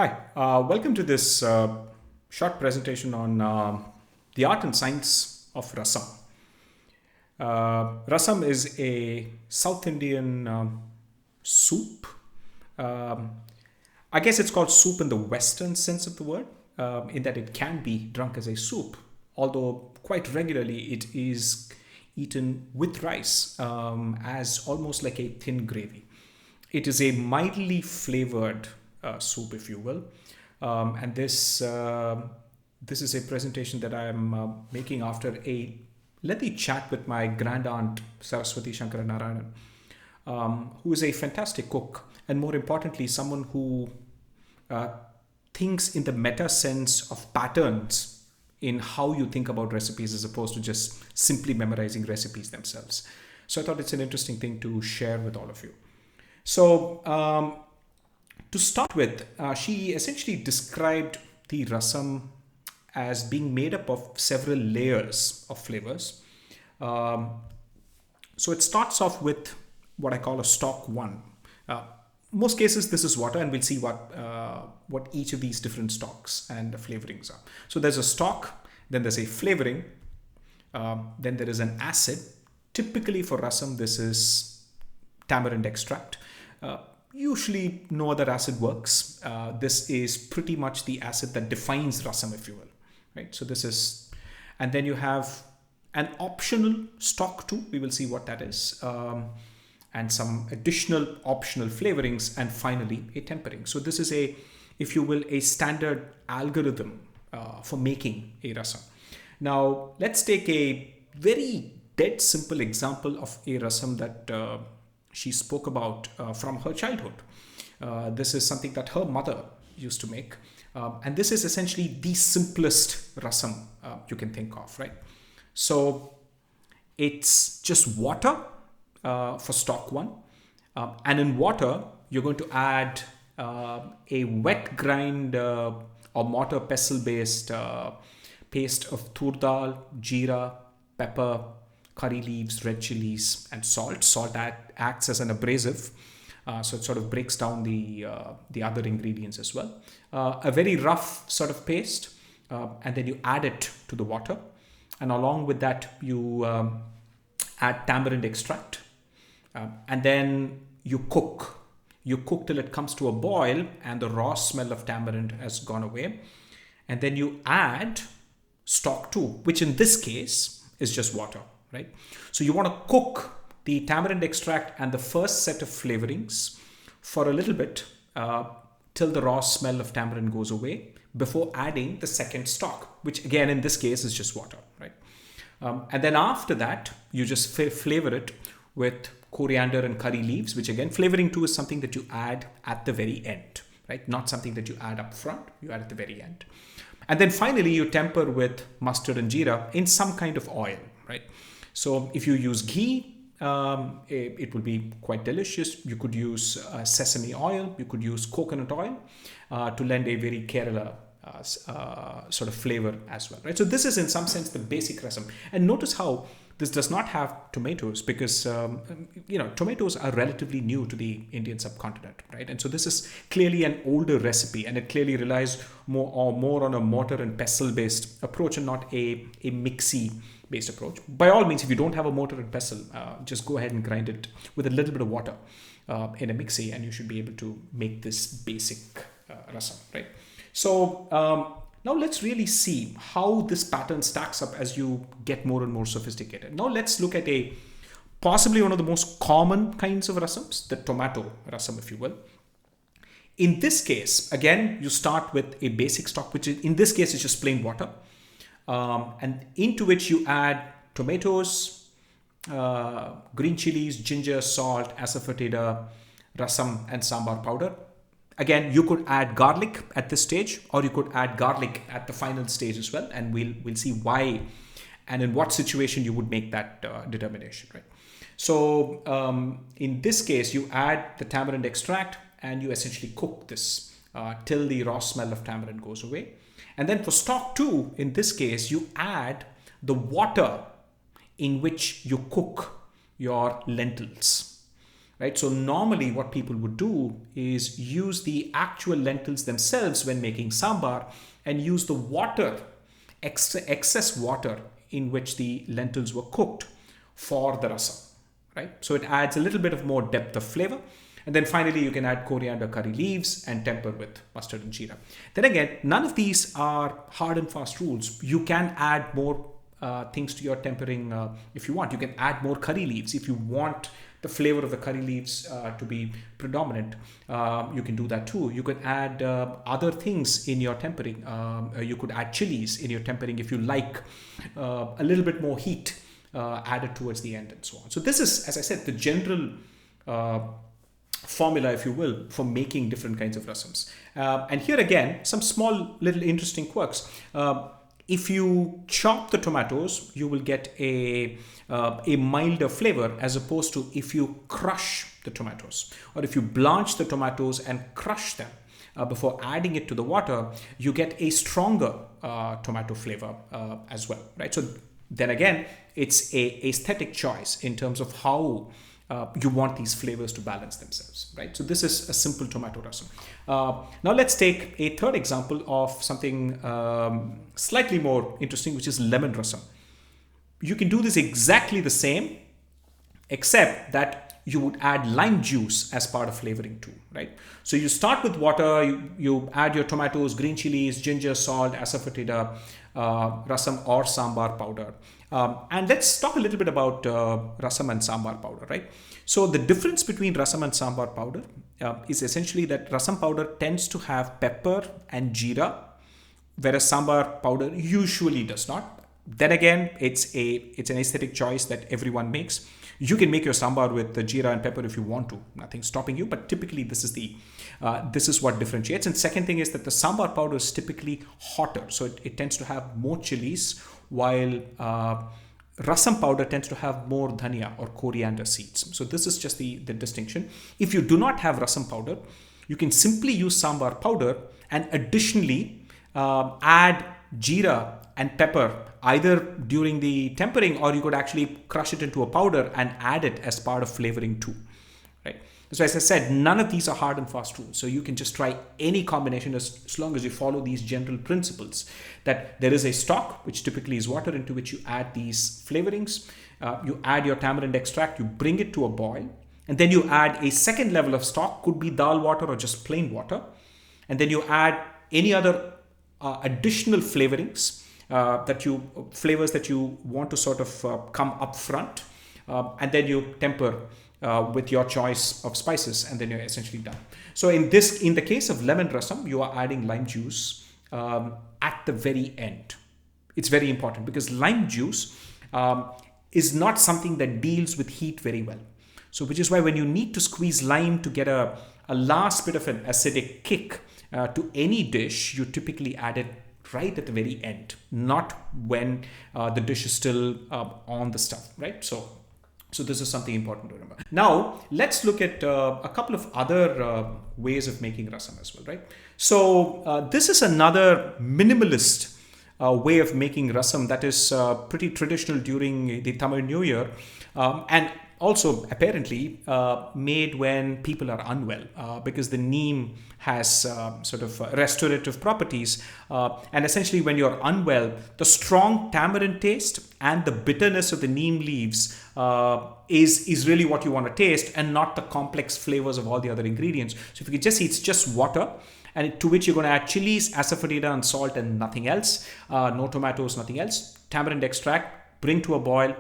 Hi, welcome to this short presentation on the art and science of rasam. Rasam is a South Indian soup. Um, I guess it's called soup in the Western sense of the word, in that it can be drunk as a soup, although quite regularly it is eaten with rice as almost like a thin gravy. It is a mildly flavored soup, if you will, and this is a presentation that I am making after a lengthy chat with my grand aunt Saraswathi Sankaranarayanan, who is a fantastic cook, and more importantly, someone who uh, thinks in the meta sense of patterns in how you think about recipes as opposed to just simply memorizing recipes themselves. So I thought it's an interesting thing to share with all of you. So, to start with, she essentially described the rasam as being made up of several layers of flavors. Um, so it starts off with what I call a stock one. Uh, Most cases, this is water, and we'll see what each of these different stocks and the flavorings are. So there's a stock, then there's a flavoring, then there is an acid. Typically for rasam, this is tamarind extract. Usually, no other acid works. This is pretty much the acid that defines rasam, if you will, right? So this is, and then you have an optional stock too. We will see what that is, and some additional optional flavorings, and finally a tempering. So this is a, if you will, a standard algorithm for making a rasam. Now let's take a very dead simple example of a rasam that she spoke about from her childhood. This is something that her mother used to make. And this is essentially the simplest rasam you can think of, right? So it's just water for stock one. And in water, you're going to add a wet grind or mortar pestle based paste of tur dal, jeera, pepper, curry leaves, red chilies, and salt. Salt acts as an abrasive, so it sort of breaks down the other ingredients as well. A very rough sort of paste, and then you add it to the water, and along with that you add tamarind extract, and then you cook. You cook till it comes to a boil, and the raw smell of tamarind has gone away, and then you add stock two, which in this case is just water. Right? So you want to cook the tamarind extract and the first set of flavorings for a little bit till the raw smell of tamarind goes away before adding the second stock, which again in this case is just water. Right? And then after that, you just flavor it with coriander and curry leaves, which again, flavoring two is something that you add at the very end, right? Not something that you add up front, you add at the very end. And then finally, you temper with mustard and jeera in some kind of oil, right? So if you use ghee, it will be quite delicious. You could use sesame oil. You could use coconut oil to lend a very Kerala sort of flavor as well, right? So this is in some sense the basic rasam. And notice how this does not have tomatoes because, tomatoes are relatively new to the Indian subcontinent, right? And so this is clearly an older recipe, and it clearly relies more on a mortar and pestle based approach and not a mixie based approach. By all means, if you don't have a mortar and pestle, just go ahead and grind it with a little bit of water in a mixie, and you should be able to make this basic rasam, right? So now let's really see how this pattern stacks up as you get more and more sophisticated. Now let's look at possibly one of the most common kinds of rasams, the tomato rasam, if you will. In this case, again, you start with a basic stock, which in this case is just plain water. And into which you add tomatoes, green chilies, ginger, salt, asafoetida, rasam, and sambar powder. Again, you could add garlic at this stage, or you could add garlic at the final stage as well, and we'll see why and in what situation you would make that determination, right? So in this case, you add the tamarind extract, and you essentially cook this till the raw smell of tamarind goes away. And then for stock two, in this case, you add the water in which you cook your lentils. right? So normally what people would do is use the actual lentils themselves when making sambar and use the water, excess water in which the lentils were cooked for the rasam, right? So it adds a little bit of more depth of flavor. And then finally, you can add coriander, curry leaves, and temper with mustard and jeera. Then again, none of these are hard and fast rules. You can add more things to your tempering if you want. You can add more curry leaves if you want the flavor of the curry leaves to be predominant. You can do that too. You can add other things in your tempering. You could add chilies in your tempering if you like a little bit more heat added towards the end and so on. So this is, as I said, the general formula, if you will, for making different kinds of rasams. And here again, some small little interesting quirks. If you chop the tomatoes, you will get a milder flavor as opposed to if you crush the tomatoes, or if you blanch the tomatoes and crush them before adding it to the water, you get a stronger tomato flavor as well, right? So then again, it's a aesthetic choice in terms of how you want these flavors to balance themselves, right? So this is a simple tomato rasam. Now let's take a third example of something slightly more interesting, which is lemon rasam. You can do this exactly the same, except that you would add lime juice as part of flavoring too, right? So you start with water, you add your tomatoes, green chilies, ginger, salt, asafoetida, rasam or sambar powder. And let's talk a little bit about rasam and sambar powder, right? So the difference between rasam and sambar powder is essentially that rasam powder tends to have pepper and jeera, whereas sambar powder usually does not. Then again, it's an aesthetic choice that everyone makes. You can make your sambar with the jeera and pepper if you want to. Nothing's stopping you. But typically, this is what differentiates. And second thing is that the sambar powder is typically hotter, so it tends to have more chilies, while rasam powder tends to have more dhania or coriander seeds. So this is just the distinction. If you do not have rasam powder, you can simply use sambar powder and additionally add jeera and pepper either during the tempering, or you could actually crush it into a powder and add it as part of flavoring too, right? So as I said, none of these are hard and fast rules. So you can just try any combination as long as you follow these general principles, that there is a stock, which typically is water, into which you add these flavorings. You add your tamarind extract, you bring it to a boil, and then you add a second level of stock, could be dal water or just plain water. And then you add any other additional flavorings flavors that you want to sort of come up front, and then you temper with your choice of spices, and then you're essentially done. So in the case of lemon rasam, you are adding lime juice at the very end. It's very important because lime juice is not something that deals with heat very well. So which is why when you need to squeeze lime to get a last bit of an acidic kick to any dish, you typically add it right at the very end, not when the dish is still on the stuff, right? So this is something important to remember. Now, let's look at a couple of other ways of making rasam as well, right? So this is another minimalist way of making rasam that is pretty traditional during the Tamil New Year, and also apparently made when people are unwell, because the neem has sort of restorative properties, and essentially when you're unwell, the strong tamarind taste and the bitterness of the neem leaves is really what you want to taste, and not the complex flavors of all the other ingredients. So if you can just see, it's just water, and to which you're going to add chilies, asafoetida and salt, and nothing else. No tomatoes, nothing else. Tamarind extract, bring to a boil,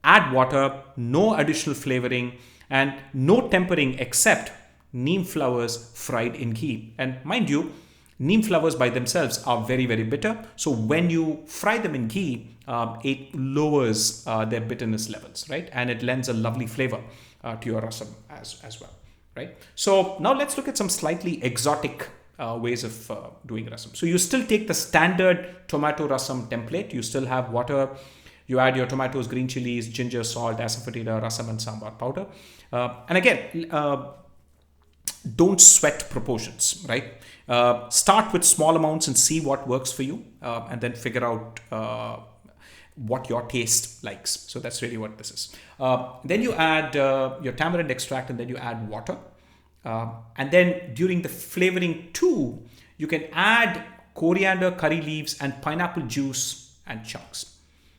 add water, no additional flavoring, and no tempering except neem flowers fried in ghee. And mind you, neem flowers by themselves are very, very bitter. So when you fry them in ghee, it lowers their bitterness levels, right? And it lends a lovely flavor to your rasam as well, right? So now let's look at some slightly exotic ways of doing rasam. So you still take the standard tomato rasam template. You still have water. You add your tomatoes, green chilies, ginger, salt, asafoetida, rasam, and sambar powder. And again, don't sweat proportions, right? Start with small amounts and see what works for you, and then figure out what your taste likes. So that's really what this is. Then you add your tamarind extract, and then you add water. And then during the flavoring too, you can add coriander, curry leaves, and pineapple juice and chunks.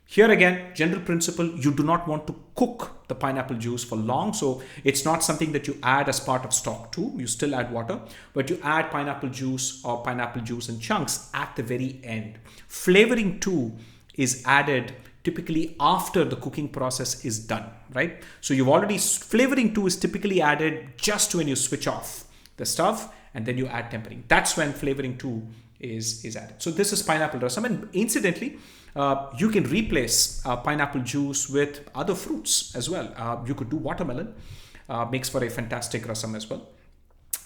Here again, general principle, you do not want to cook the pineapple juice for long. So it's not something that you add as part of stock too. You still add water, but you add pineapple juice or pineapple juice and chunks at the very end. Flavoring too is added typically after the cooking process is done, right? So you've already, flavoring too is typically added just when you switch off the stove, and then you add tempering. That's when flavoring too is added. So this is pineapple rasam, and incidentally, you can replace pineapple juice with other fruits as well. You could do watermelon, makes for a fantastic rasam as well.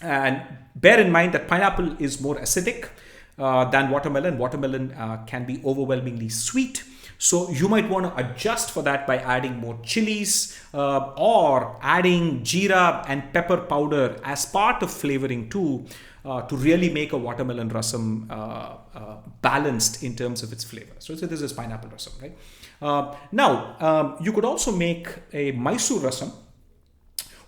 And bear in mind that pineapple is more acidic than watermelon. Watermelon can be overwhelmingly sweet. So you might want to adjust for that by adding more chilies or adding jeera and pepper powder as part of flavoring too, to really make a watermelon rasam balanced in terms of its flavor. So this is pineapple rasam, right? Now, you could also make a Mysore rasam,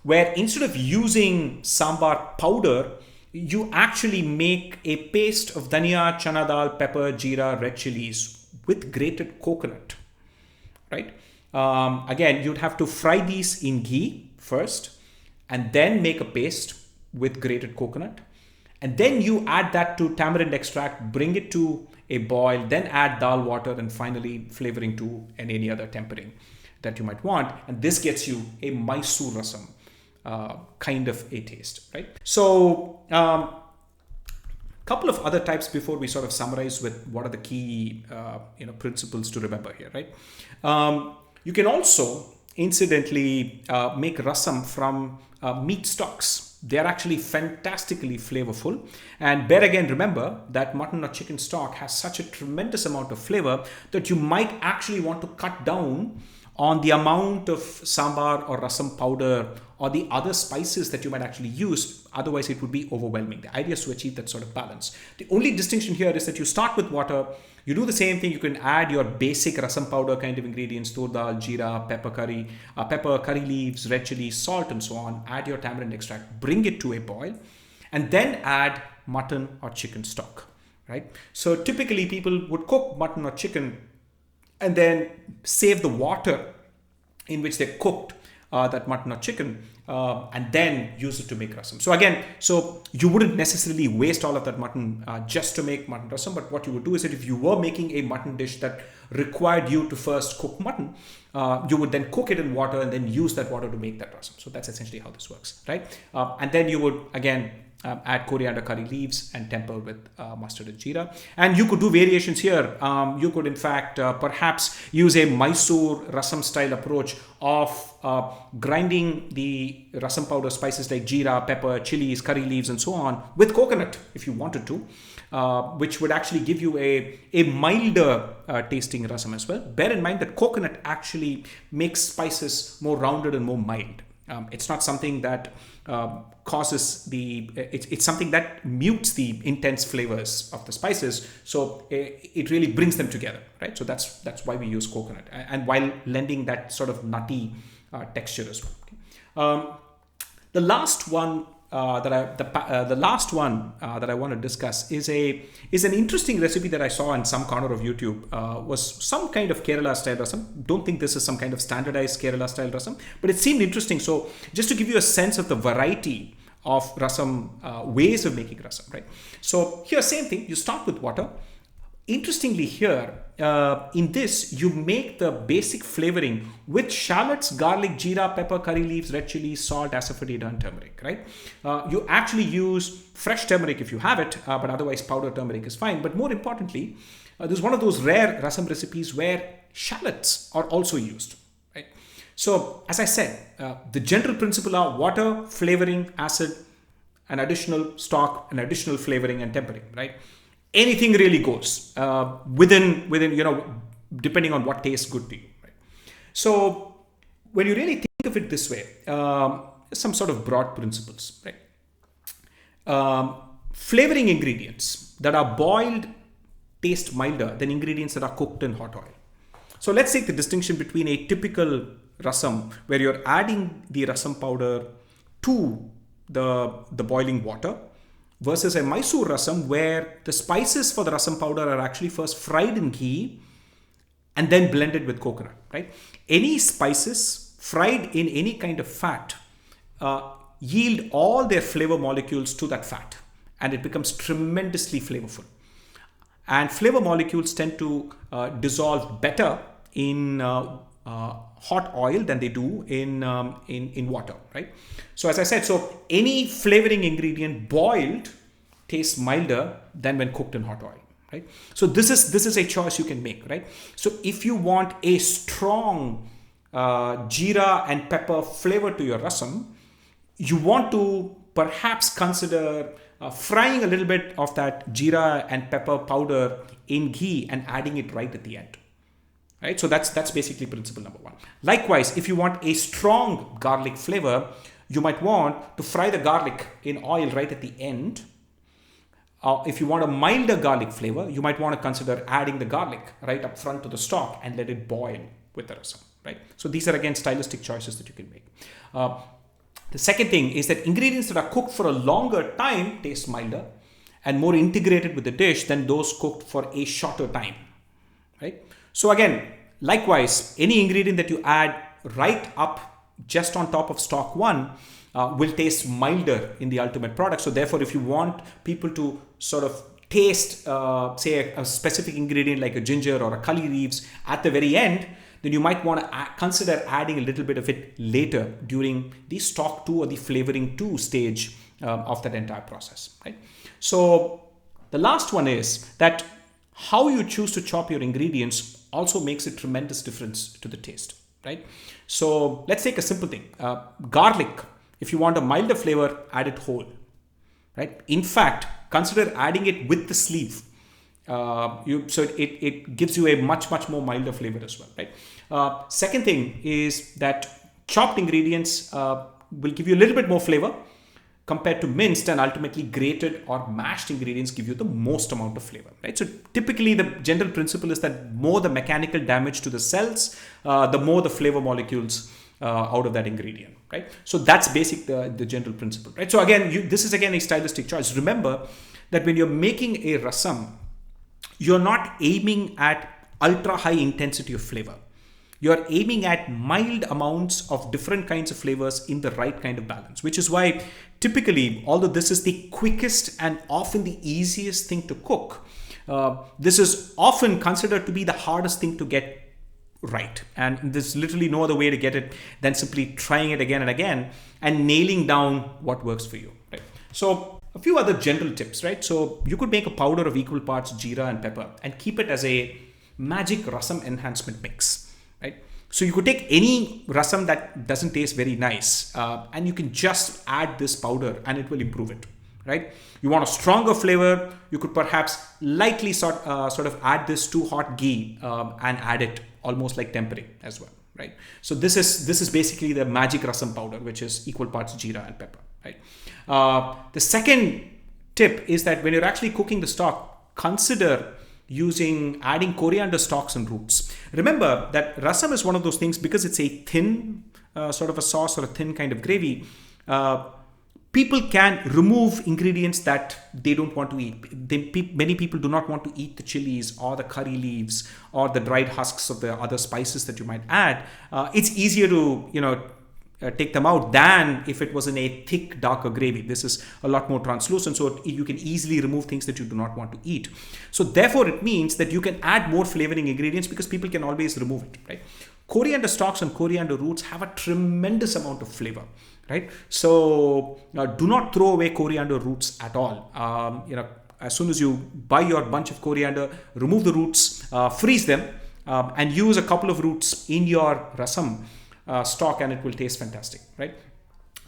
where instead of using sambar powder, you actually make a paste of dhania, chana dal, pepper, jeera, red chilies with grated coconut, right? Again, you'd have to fry these in ghee first, and then make a paste with grated coconut. And then you add that to tamarind extract, bring it to a boil, then add dal water, and finally flavoring too, and any other tempering that you might want. And this gets you a Mysore rasam kind of a taste, right? So, couple of other types before we sort of summarize with what are the key principles to remember here, right? You can also incidentally make rasam from meat stocks. They are actually fantastically flavorful. And bear again, remember that mutton or chicken stock has such a tremendous amount of flavor that you might actually want to cut down on the amount of sambar or rasam powder or the other spices that you might actually use. Otherwise, it would be overwhelming. The idea is to achieve that sort of balance. The only distinction here is that you start with water. You do the same thing. You can add your basic rasam powder kind of ingredients, tur dal, jeera, pepper, curry leaves, red chili, salt, and so on. Add your tamarind extract, bring it to a boil, and then add mutton or chicken stock, right? So typically people would cook mutton or chicken and then save the water in which they cooked that mutton or chicken, and then use it to make rasam. So again, so you wouldn't necessarily waste all of that mutton just to make mutton rasam, but what you would do is that if you were making a mutton dish that required you to first cook mutton, you would then cook it in water and then use that water to make that rasam. So that's essentially how this works, right? And then you would again add coriander, curry leaves, and temper with mustard and jeera. And you could do variations here. You could in fact perhaps use a Mysore rasam style approach of grinding the rasam powder spices like jeera, pepper, chilies, curry leaves, and so on with coconut if you wanted to, which would actually give you a milder tasting rasam as well. Bear in mind that coconut actually makes spices more rounded and more mild. It's not something that causes it's something that mutes the intense flavors of the spices. So it really brings them together, right? So that's why we use coconut, and while lending that sort of nutty texture as well. Okay. The last one that I want to discuss is an interesting recipe that I saw in some corner of YouTube. Was some kind of Kerala style rasam. Don't think this is some kind of standardized Kerala style rasam, but it seemed interesting. So just to give you a sense of the variety of rasam ways of making rasam, right? So here, same thing. You start with water. Interestingly here, in this, you make the basic flavoring with shallots, garlic, jeera, pepper, curry leaves, red chili, salt, asafoetida, and turmeric, right? You actually use fresh turmeric if you have it, but otherwise powdered turmeric is fine. But more importantly, this is one of those rare rasam recipes where shallots are also used, right? So as I said, the general principle are water, flavoring, acid, an additional stock, an additional flavoring and tempering, right? Anything really goes within depending on what tastes good to you, right? So when you really think of it this way, some sort of broad principles, right? Flavoring ingredients that are boiled taste milder than ingredients that are cooked in hot oil. So let's take the distinction between a typical rasam where you're adding the rasam powder to the boiling water versus a Mysore rasam where the spices for the rasam powder are actually first fried in ghee and then blended with coconut, right? Any spices fried in any kind of fat yield all their flavor molecules to that fat, and it becomes tremendously flavorful. And flavor molecules tend to dissolve better in hot oil than they do in water, right? So as I said, so any flavoring ingredient boiled tastes milder than when cooked in hot oil, right? So this is a choice you can make, right? So if you want a strong jeera and pepper flavor to your rasam, you want to perhaps consider frying a little bit of that jeera and pepper powder in ghee and adding it right at the end. Right? So that's basically principle number one. Likewise, if you want a strong garlic flavor, you might want to fry the garlic in oil right at the end. If you want a milder garlic flavor, you might want to consider adding the garlic right up front to the stock and let it boil with the rasam. Right? So these are again stylistic choices that you can make. The second thing is that ingredients that are cooked for a longer time taste milder and more integrated with the dish than those cooked for a shorter time. Right? So again, likewise, any ingredient that you add right up just on top of stock one will taste milder in the ultimate product. So therefore, if you want people to sort of taste, say, a specific ingredient like a ginger or a curry leaves at the very end, then you might want to consider adding a little bit of it later during the stock 2 or the flavoring 2 stage of that entire process. Right? So the last one is that how you choose to chop your ingredients also makes a tremendous difference to the taste. Right? So let's take a simple thing. Garlic, if you want a milder flavor, add it whole. Right? In fact, consider adding it with the sleeve. So it gives you a much more milder flavor as well, right? Second thing is that chopped ingredients will give you a little bit more flavor compared to minced, and ultimately grated or mashed ingredients give you the most amount of flavor, right? So typically the general principle is that more the mechanical damage to the cells, the more the flavor molecules out of that ingredient, right? So that's the general principle, right? So again, this is again a stylistic choice. Remember that when you're making a rasam, you're not aiming at ultra high intensity of flavor. You're aiming at mild amounts of different kinds of flavors in the right kind of balance, which is why typically, although this is the quickest and often the easiest thing to cook, this is often considered to be the hardest thing to get right. And there's literally no other way to get it than simply trying it again and again and nailing down what works for you, right? So a few other general tips, right? So you could make a powder of equal parts jeera and pepper and keep it as a magic rasam enhancement mix, right? So you could take any rasam that doesn't taste very nice and you can just add this powder and it will improve it, right? You want a stronger flavor, you could perhaps lightly sort of add this to hot ghee and add it almost like tempering as well, right? So this is basically the magic rasam powder, which is equal parts jeera and pepper, right? The second tip is that when you're actually cooking the stock, consider adding coriander stalks and roots. Remember that rasam is one of those things, because it's a thin sort of a sauce or a thin kind of gravy, people can remove ingredients that they don't want to eat. Many people do not want to eat the chilies or the curry leaves or the dried husks of the other spices that you might add. It's easier to, take them out than if it was in a thick, darker gravy. This is a lot more translucent, so you can easily remove things that you do not want to eat. So therefore, it means that you can add more flavoring ingredients because people can always remove it, right? Coriander stalks and coriander roots have a tremendous amount of flavor, right? So do not throw away coriander roots at all. As soon as you buy your bunch of coriander, remove the roots, freeze them, and use a couple of roots in your rasam stock, and it will taste fantastic, right?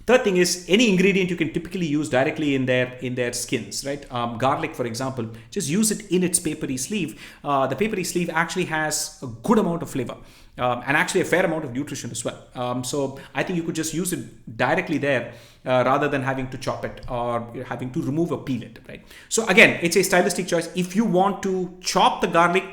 Third thing is, any ingredient you can typically use directly in their skins, right? Garlic, for example, just use it in its papery sleeve. The papery sleeve actually has a good amount of flavor and actually a fair amount of nutrition as well. So I think you could just use it directly there rather than having to chop it or having to remove or peel it, right? So again, it's a stylistic choice. If you want to chop the garlic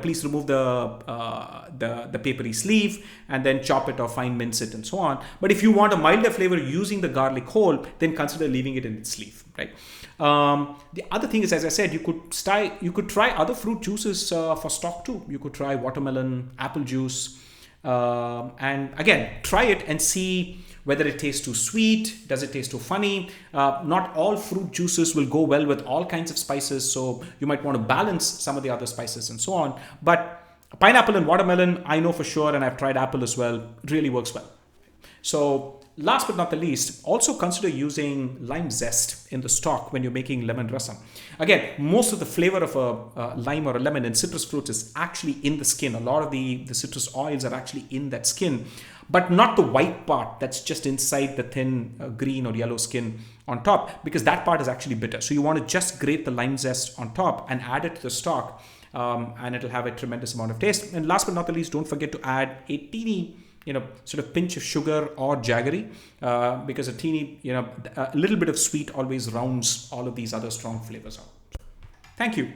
please remove the papery sleeve and then chop it or fine mince it and so on. But if you want a milder flavor using the garlic whole, then consider leaving it in its sleeve, right? The other thing is, as I said, you could try other fruit juices for stock too. You could try watermelon, apple juice, and again, try it and see whether it tastes too sweet, does it taste too funny. Not all fruit juices will go well with all kinds of spices, so you might want to balance some of the other spices and so on. But pineapple and watermelon, I know for sure, and I've tried apple as well, really works well. So last but not the least, also consider using lime zest in the stock when you're making lemon rasam. Again, most of the flavor of a lime or a lemon in citrus fruits is actually in the skin. A lot of the citrus oils are actually in that skin, but not the white part that's just inside the thin green or yellow skin on top, because that part is actually bitter. So you want to just grate the lime zest on top and add it to the stock, and it'll have a tremendous amount of taste. And last but not the least, don't forget to add a teeny sort of pinch of sugar or jaggery, because a little bit of sweet always rounds all of these other strong flavors out. Thank you.